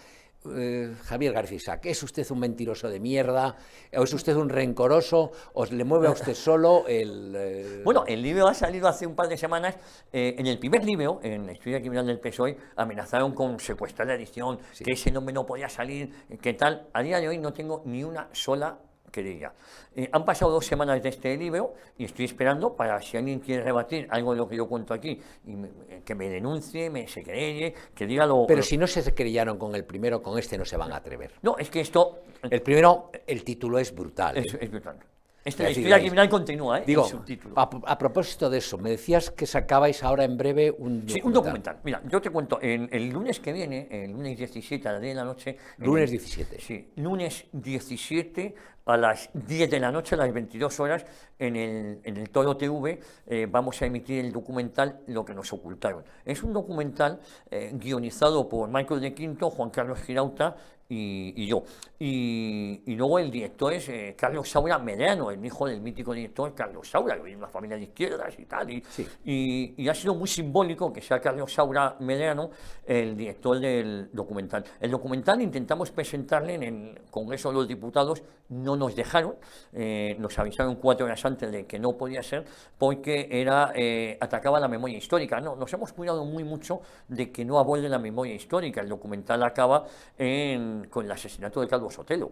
Javier García Isaac, ¿es usted un mentiroso de mierda? ¿O es usted un rencoroso? ¿O le mueve a usted solo el...? Bueno, el libro ha salido hace un par de semanas. En el primer libro, en la historia criminal del PSOE, amenazaron con secuestrar la edición, que ese nombre no podía salir, ¿qué tal? A día de hoy no tengo ni una sola querella. Han pasado 2 semanas de este libro y estoy esperando para, si alguien quiere rebatir algo de lo que yo cuento aquí, que me denuncie, se querelle, que diga lo... Pero si no se querellaron con el primero, con este no se van a atrever. No, es que esto... El primero, el título es brutal. Es brutal. La historia criminal continúa, Digo, el subtítulo. A propósito de eso, me decías que sacabais ahora en breve un documental. Sí, un documental. Mira, yo te cuento, el lunes que viene, el lunes 17 a las 10 de la noche... Lunes 17. Sí, lunes 17 a las 10 de la noche, a las 22 horas, en el Toro TV, vamos a emitir el documental Lo que nos ocultaron. Es un documental guionizado por Michael de Quinto, Juan Carlos Girauta y yo. Y luego el director es Carlos Saura Medrano, el hijo del mítico director Carlos Saura, que viene de una familia de izquierdas y tal. Y ha sido muy simbólico que sea Carlos Saura Medrano el director del documental. El documental intentamos presentarle en el Congreso de los Diputados, no nos dejaron, nos avisaron 4 horas antes de que no podía ser, porque atacaba la memoria histórica. No, nos hemos cuidado mucho de que no aborde la memoria histórica. El documental acaba con el asesinato de Calvo Sotelo,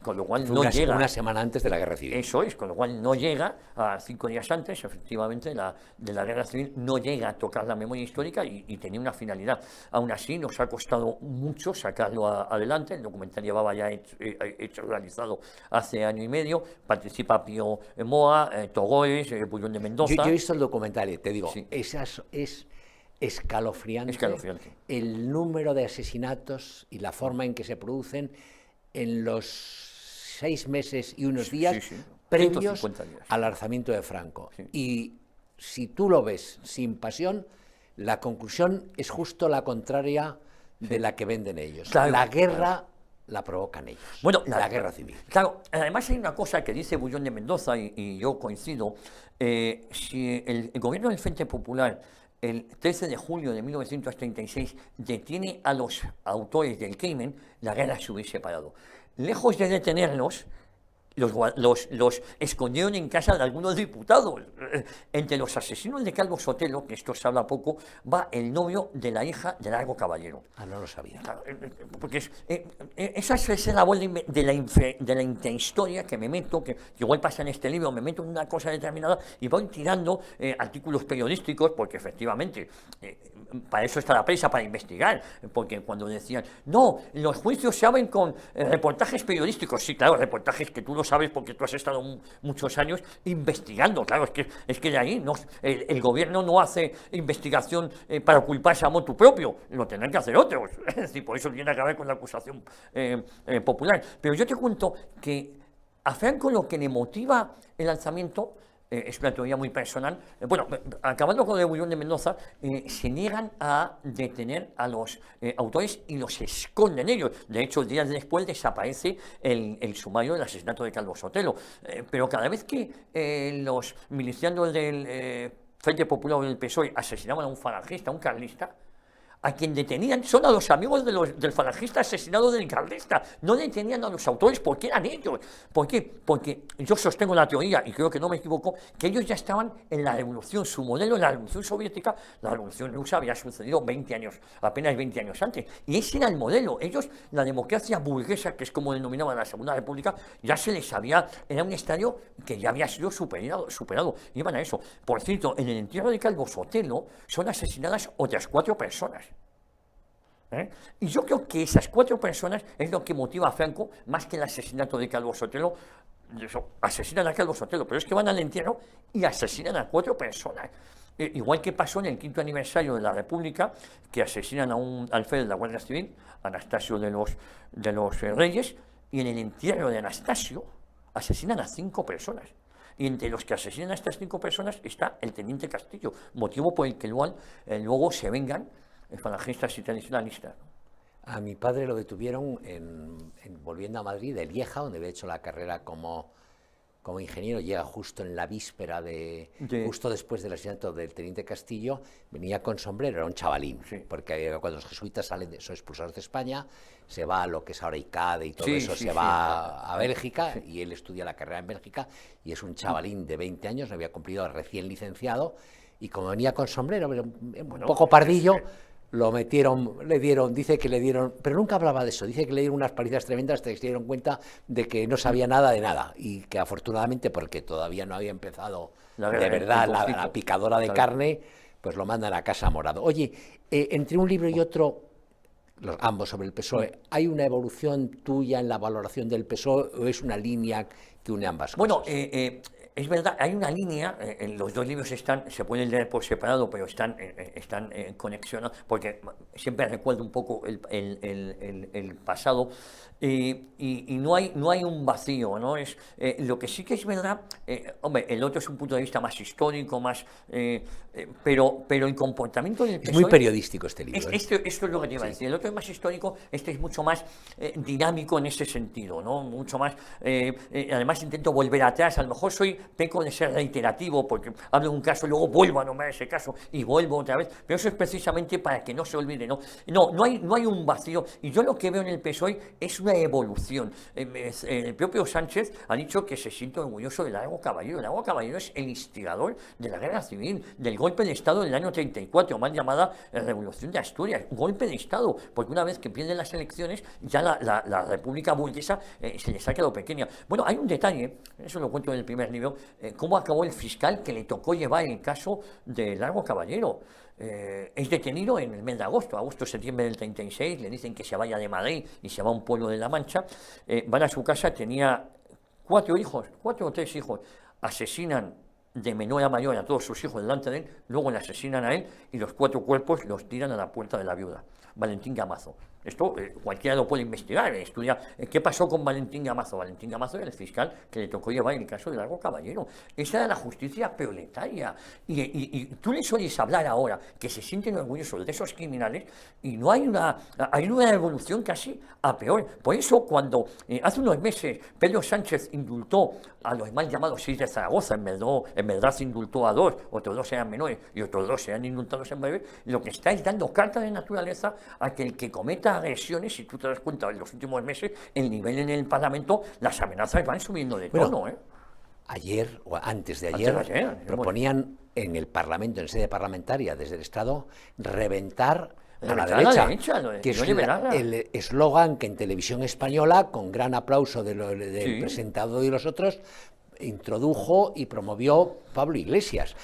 con lo cual no llega... Una semana antes de la Guerra Civil. Eso es, con lo cual no llega a 5 días antes, efectivamente, de la Guerra Civil, no llega a tocar la memoria histórica y tenía una finalidad. Aún así, nos ha costado mucho sacarlo adelante. El documental llevaba ya hecho realizado hace año y medio. Participa Pío Moa, Togoes, Bullón de Mendoza. Yo he visto el documental y te digo, sí. Es escalofriante el número de asesinatos y la forma en que se producen en los 6 meses y unos días previos al alzamiento de Franco. Sí. Y si tú lo ves sin pasión, la conclusión es justo la contraria de la que venden ellos. Claro, la guerra la provocan ellos. Bueno, la guerra civil. Claro, además hay una cosa que dice Bullón de Mendoza, y yo coincido, si el gobierno del Frente Popular el 13 de julio de 1936 detiene a los autores del crimen, la guerra se hubiese parado. Lejos de detenerlos, los escondieron en casa de algunos diputados. Entre los asesinos de Calvo Sotelo, que esto se habla poco, va el novio de la hija de Largo Caballero. Ah, no lo sabía. Porque esa es la voz de la intrahistoria que me meto, que igual pasa en este libro, me meto en una cosa determinada y voy tirando artículos periodísticos, porque efectivamente para eso está la prensa, para investigar, porque cuando decían, no, los juicios se abren con reportajes periodísticos, sí, claro, reportajes que tú los sabes porque tú has estado muchos años investigando, claro, es que de ahí el gobierno no hace investigación para culparse a motu propio, lo tendrán que hacer otros, es decir, por eso tiene que ver con la acusación popular. Pero yo te cuento que a Franco lo que le motiva el alzamiento es una teoría muy personal. Bueno, acabando con el Bullón de Mendoza, se niegan a detener a los autores y los esconden ellos. De hecho, días después desaparece el sumario del asesinato de Calvo Sotelo. Pero cada vez que los milicianos del Frente Popular del PSOE asesinaban a un falangista, a un carlista, a quien detenían son a los amigos del falangista asesinado del carlista. No detenían a los autores porque eran ellos. ¿Por qué? Porque yo sostengo la teoría, y creo que no me equivoco, que ellos ya estaban en la revolución. Su modelo en la revolución soviética, la revolución rusa había sucedido 20 años, apenas 20 años antes. Y ese era el modelo. Ellos, la democracia burguesa, que es como denominaban la Segunda República, ya se les había, era un estadio que ya había sido superado. Iban a eso. Por cierto, en el entierro de Calvo Sotelo son asesinadas otras 4 personas. Y yo creo que esas 4 personas es lo que motiva a Franco más que el asesinato de Calvo Sotelo. Asesinan a Calvo Sotelo, pero es que van al entierro y asesinan a 4 personas. Igual que pasó en el 5º aniversario de la República, que asesinan a un alférez de la Guardia Civil, Anastasio de los Reyes, y en el entierro de Anastasio asesinan a 5 personas. Y entre los que asesinan a estas 5 personas está el teniente Castillo, motivo por el que luego se vengan falangistas y tradicionalistas. A mi padre lo detuvieron volviendo a Madrid, de Lieja, donde había hecho la carrera como ingeniero. Llega justo en la víspera justo después del asesinato del teniente Castillo. Venía con sombrero, era un chavalín, sí. Porque cuando los jesuitas son expulsados de España, se va a lo que es ahora ICADE y todo eso, se va a Bélgica, y él estudia la carrera en Bélgica, y es un chavalín de 20 años, no había cumplido, recién licenciado, y como venía con sombrero, un poco pardillo, lo metieron, dice que le dieron, pero nunca hablaba de eso, dice que le dieron unas palizas tremendas hasta que se dieron cuenta de que no sabía nada de nada, y que afortunadamente, porque todavía no había empezado de verdad la picadora de carne, pues lo mandan a casa Morado. Oye, entre un libro y otro, ambos sobre el PSOE, ¿hay una evolución tuya en la valoración del PSOE o es una línea que une ambas cosas? Bueno, es verdad, hay una línea, los 2 libros se pueden leer por separado, pero están conexionados, porque siempre recuerdo un poco el pasado, y no hay un vacío, ¿no? Lo que sí que es verdad, hombre, el otro es un punto de vista más histórico, pero el comportamiento del PSOE... Es muy periodístico este libro. Esto es lo que te iba a decir. El otro es más histórico, este es mucho más dinámico en ese sentido, ¿no? Mucho más... además intento volver atrás, a lo mejor peco de ser reiterativo, porque hablo de un caso y luego vuelvo a nombrar ese caso y vuelvo otra vez, pero eso es precisamente para que no se olvide, ¿no? No hay un vacío, y yo lo que veo en el PSOE es una evolución. El propio Sánchez ha dicho que se siente orgulloso de Largo Caballero. Largo Caballero es el instigador de la guerra civil, del golpe de Estado del año 34, mal llamada Revolución de Asturias, golpe de Estado, porque una vez que pierden las elecciones, ya la República burguesa se les ha quedado pequeña. Bueno, hay un detalle, eso lo cuento en el primer libro, cómo acabó el fiscal que le tocó llevar el caso de Largo Caballero. Es detenido en el mes de agosto-septiembre del 36, le dicen que se vaya de Madrid y se va a un pueblo de La Mancha, van a su casa, tenía 4 o 3 hijos, asesinan de menor a mayor a todos sus hijos delante de él, luego le asesinan a él y los 4 cuerpos los tiran a la puerta de la viuda, Valentín Gamazo. Esto cualquiera lo puede investigar, estudia qué pasó con Valentín Gamazo. Valentín Gamazo era el fiscal que le tocó llevar el caso de Largo Caballero. Esa era la justicia proletaria. Y tú les oyes hablar ahora que se sienten orgullosos de esos criminales y no hay una evolución casi a peor. Por eso cuando hace unos meses Pedro Sánchez indultó a los mal llamados 6 de Zaragoza, en verdad se indultó a 2, otros 2 eran menores y otros 2 serán indultados en breve, lo que está es dando carta de naturaleza a que el que cometa agresiones, si tú te das cuenta en los últimos meses, el nivel en el Parlamento, las amenazas van subiendo de tono. Ayer, o antes de ayer, proponían en el Parlamento, en sede parlamentaria, desde el Estado, reventar a la derecha, que es el eslogan que en televisión española, con gran aplauso del presentador y los otros, introdujo y promovió Pablo Iglesias.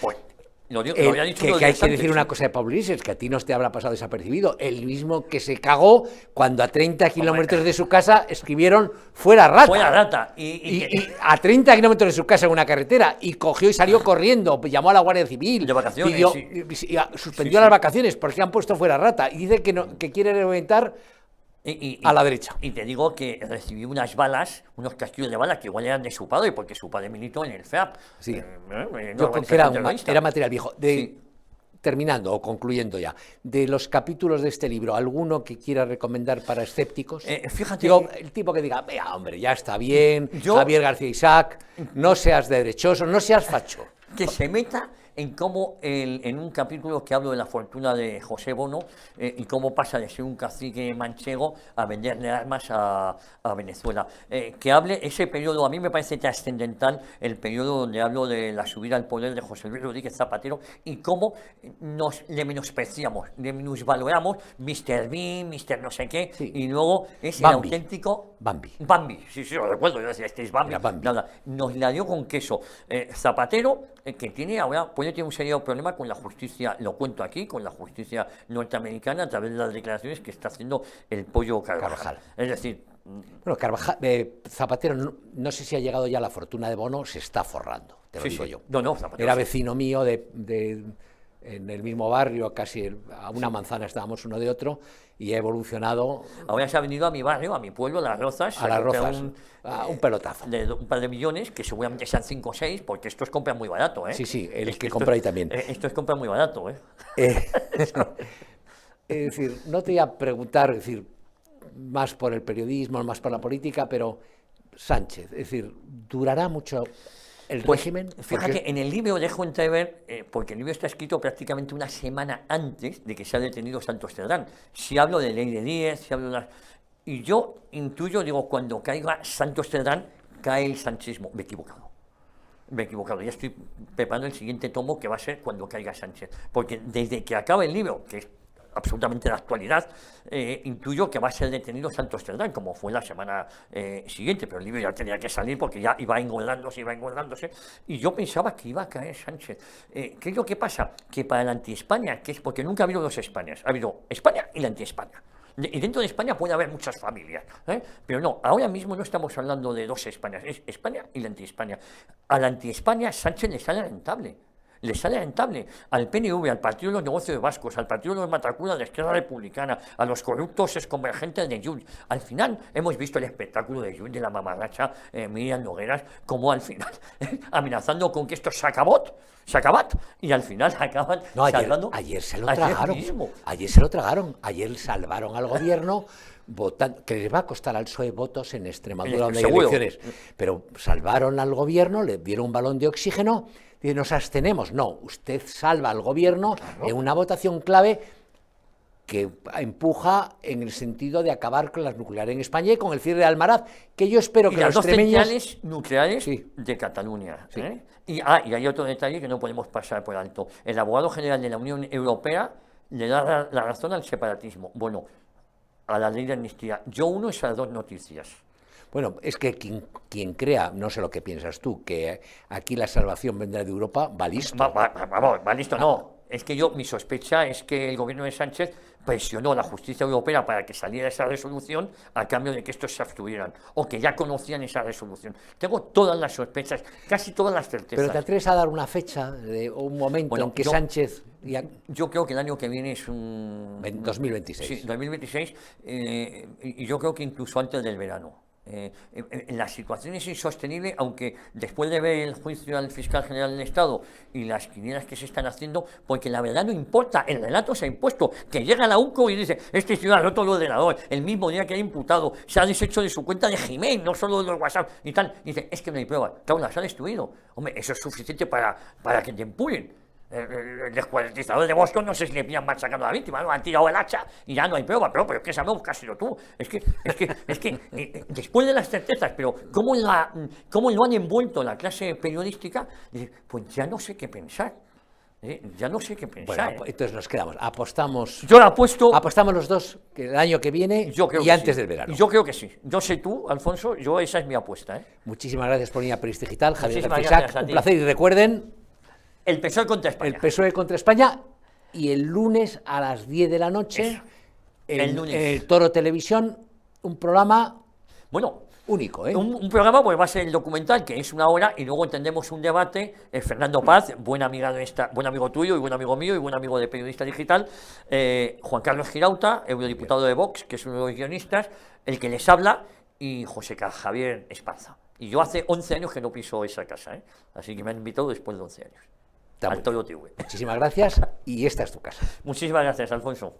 Lo había dicho que unos hay días que antes, decir una sí. cosa de Pablo Iglesias, que a ti no te habrá pasado desapercibido. El mismo que se cagó cuando a 30 kilómetros de su casa escribieron fuera rata. Fuera rata. Y a 30 kilómetros de su casa en una carretera, y cogió y salió corriendo, llamó a la Guardia Civil, De vacaciones, pidió, sí. suspendió Sí. las vacaciones porque han puesto fuera rata. Y dice que quiere reventar a la derecha. Y te digo que recibí unas balas, unos casquillos de balas que igual eran de su padre, porque su padre militó en el FEAP. Sí. No, Yo creo que era, terrorista. era material viejo. Sí. Terminando o concluyendo ya, de los capítulos de este libro, ¿alguno que quiera recomendar para escépticos? Fíjate. Digo, el tipo que diga, vea, hombre, ya está bien, Yo- Javier García Isaac, no seas derechoso, no seas facho. Que se meta en cómo en un capítulo que hablo de la fortuna de José Bono y cómo pasa de ser un cacique manchego a venderle armas a Venezuela. Que hable ese periodo, a mí me parece trascendental el periodo donde hablo de la subida al poder de José Luis Rodríguez Zapatero y cómo le menospreciamos, le minusvaloramos Mr. Bean, Mr. no sé qué, Sí. y luego es Bambi. el auténtico Bambi. Sí, lo recuerdo, yo decía, este es Bambi. Era Bambi. Nada, nos la dio con queso. Zapatero, que tiene ahora, puede tener un serio problema con la justicia, lo cuento aquí, con la justicia norteamericana a través de las declaraciones que está haciendo el pollo Carvajal. Es decir, Bueno, Zapatero, no sé si ha llegado ya a la fortuna de Bono, se está forrando, te lo sí, digo sí. yo. No, Zapatero. Era sí. vecino mío en el mismo barrio, casi a una manzana estábamos uno de otro, y ha evolucionado Ahora se ha venido a mi barrio, a mi pueblo, Las Rozas. a se las ha comprado Rozas, un pelotazo. un par de millones, que seguramente sean 5 o 6, porque esto es compra muy barato, ¿eh? Sí, sí, el que Esto- compra ahí también. Esto es compra muy barato, ¿eh? Eh, es decir, no te voy a preguntar, es decir, más por el periodismo, más por la política, pero Sánchez, es decir, ¿durará mucho el régimen? Fíjate, Porque en el libro dejo entrever, porque el libro está escrito prácticamente una semana antes de que se ha detenido Santos Cerdán. Si hablo de Ley de 10, si hablo de las... Y yo intuyo, digo, cuando caiga Santos Cerdán, cae el sanchismo. Me he equivocado. Me he equivocado. Ya estoy preparando el siguiente tomo que va a ser cuando caiga Sánchez. Porque desde que acaba el libro, que es absolutamente de actualidad, intuyo que va a ser detenido Santos Cerdán, como fue la semana siguiente, pero el libro ya tenía que salir porque ya iba engordándose, y yo pensaba que iba a caer Sánchez. ¿Qué es lo que pasa? Que para la anti-España, que es porque nunca ha habido dos Españas, ha habido España y la anti-España. Y dentro de España puede haber muchas familias, pero no, ahora mismo no estamos hablando de dos Españas, es España y la anti-España. A la anti-España Sánchez le sale rentable. Le sale rentable al PNV, al Partido de los Negocios Vascos, al Partido de los Matacuras de Izquierda Republicana, a los corruptos exconvergentes de Junts. Al final hemos visto el espectáculo de Junts, de la mamarracha Miriam Nogueras, como al final, amenazando con que esto se acabat, y al final acaban no, salvando ayer se lo ayer tragaron. mismo. Ayer se lo tragaron. Ayer salvaron al gobierno, que les va a costar al PSOE votos en Extremadura, donde hay Seguro. elecciones. Pero salvaron al gobierno, le dieron un balón de oxígeno, y nos abstenemos. No, usted salva al gobierno en una votación clave que empuja en el sentido de acabar con las nucleares en España y con el cierre de Almaraz, que yo espero Y que las los dos extremeños... centrales nucleares Sí. de Cataluña. Sí. Y hay otro detalle que no podemos pasar por alto. El abogado general de la Unión Europea le da la razón al separatismo. Bueno, a la ley de amnistía. Yo uno esas dos noticias. Bueno, es que quien crea, no sé lo que piensas tú, que aquí la salvación vendrá de Europa, va listo. Vamos, va listo, no. Es que mi sospecha es que el gobierno de Sánchez presionó a la justicia europea para que saliera esa resolución a cambio de que estos se abstuvieran, o que ya conocían esa resolución. Tengo todas las sospechas, casi todas las certezas. Pero ¿te atreves a dar una fecha, o un momento en que Sánchez... Yo creo que el año que viene es un... 2026. Sí, 2026, y yo creo que incluso antes del verano. La situación es insostenible, aunque después de ver el juicio al fiscal general del Estado y las quinielas que se están haciendo, porque la verdad no importa, el relato se ha impuesto, que llega la UNCO y dice, este ciudadano ha roto el ordenador, el mismo día que ha imputado, se ha deshecho de su cuenta de Gmail, no solo de los WhatsApp y tal, dice, es que no hay pruebas, claro, las ha destruido. Hombre, eso es suficiente para que te empujen. El descuartizador de Boston, no sé si le pillan machacando a la víctima, ¿no? Han tirado el hacha y ya no hay prueba, pero es que sabemos que has sido tú. Es que después de las certezas, pero ¿cómo lo han envuelto la clase periodística? Pues ya no sé qué pensar. Ya no sé qué pensar. Bueno, entonces nos quedamos. Apostamos. Yo la apuesto. Apostamos los dos que el año que viene y antes del verano. Yo creo que sí. Yo sé tú, Alfonso, esa es mi apuesta. Muchísimas gracias por venir a Peris Digital, Javier Muchísimas García gracias a Isaac. ti. Un placer y recuerden. El PSOE contra España. El PSOE contra España, y el lunes a las 10 de la noche, Eso. El lunes. en el Toro Televisión, un programa Bueno, único, ¿eh? un programa pues va a ser el documental, que es 1 hora, y luego tendremos un debate. Fernando Paz, buen amigo tuyo y buen amigo mío y buen amigo de Periodista Digital, Juan Carlos Girauta, eurodiputado de Vox, que es uno de los guionistas, el que les habla, y José Javier Esparza. Y yo hace 11 años que no piso esa casa, ¿eh? Así que me han invitado después de 11 años. Está Al muy Toro bien. TV. Muchísimas gracias, y esta es tu casa. Muchísimas gracias, Alfonso.